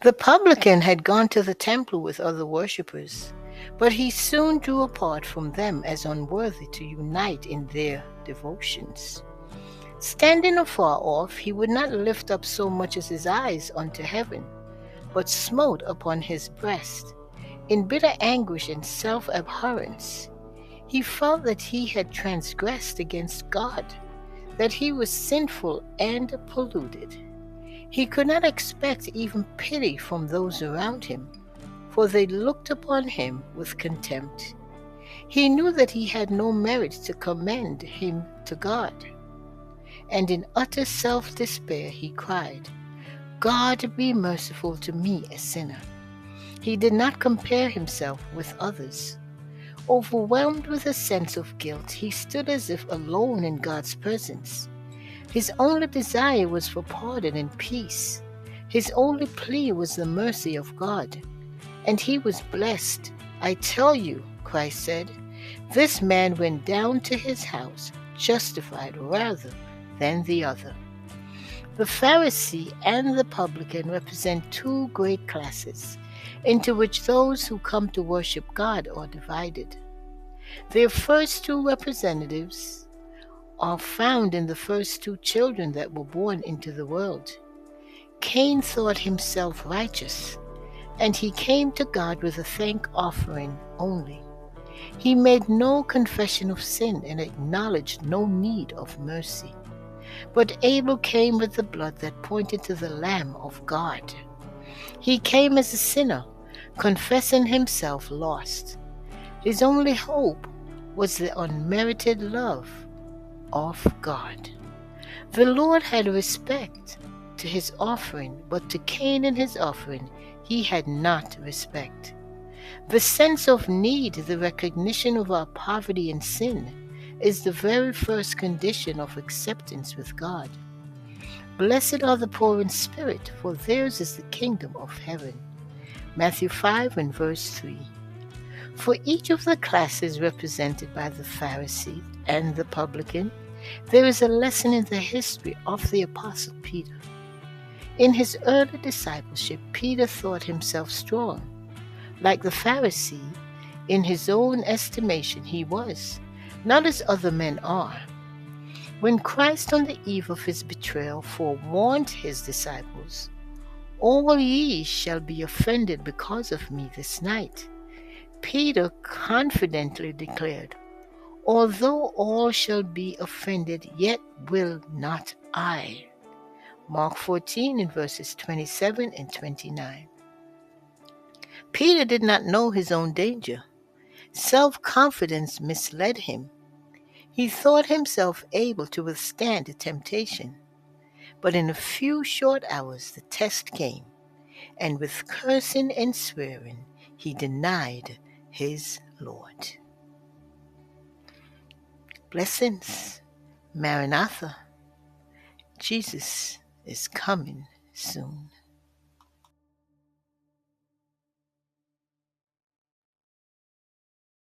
The publican had gone to the temple with other worshippers, but he soon drew apart from them as unworthy to unite in their devotions. Standing afar off, he would not lift up so much as his eyes unto heaven, but smote upon his breast. In bitter anguish and self-abhorrence, he felt that he had transgressed against God, that he was sinful and polluted. He could not expect even pity from those around him, for they looked upon him with contempt. He knew that he had no merit to commend him to God, and in utter self-despair he cried, God, be merciful to me, a sinner. He did not compare himself with others. Overwhelmed with a sense of guilt, he stood as if alone in God's presence. His only desire was for pardon and peace. His only plea was the mercy of God. And he was blessed. I tell you, Christ said, this man went down to his house justified rather than the other. The Pharisee and the publican represent two great classes, into which those who come to worship God are divided. Their first two representatives are found in the first two children that were born into the world. Cain thought himself righteous, and he came to God with a thank offering only. He made no confession of sin and acknowledged no need of mercy. But Abel came with the blood that pointed to the Lamb of God. He came as a sinner, confessing himself lost. His only hope was the unmerited love of God. The Lord had respect to his offering, but to Cain and his offering he had not respect. The sense of need, the recognition of our poverty and sin, is the very first condition of acceptance with God. Blessed are the poor in spirit, for theirs is the kingdom of heaven. Matthew 5 and verse 3. For each of the classes represented by the Pharisee and the publican, there is a lesson in the history of the Apostle Peter. In his early discipleship, Peter thought himself strong. Like the Pharisee, in his own estimation he was, not as other men are. When Christ on the eve of his betrayal forewarned his disciples, all ye shall be offended because of me this night, Peter confidently declared, although all shall be offended, yet will not I. Mark 14 in verses 27 and 29. Peter did not know his own danger. Self-confidence misled him. He thought himself able to withstand the temptation. But in a few short hours the test came, and with cursing and swearing he denied his Lord. Blessings, Maranatha, Jesus is coming soon.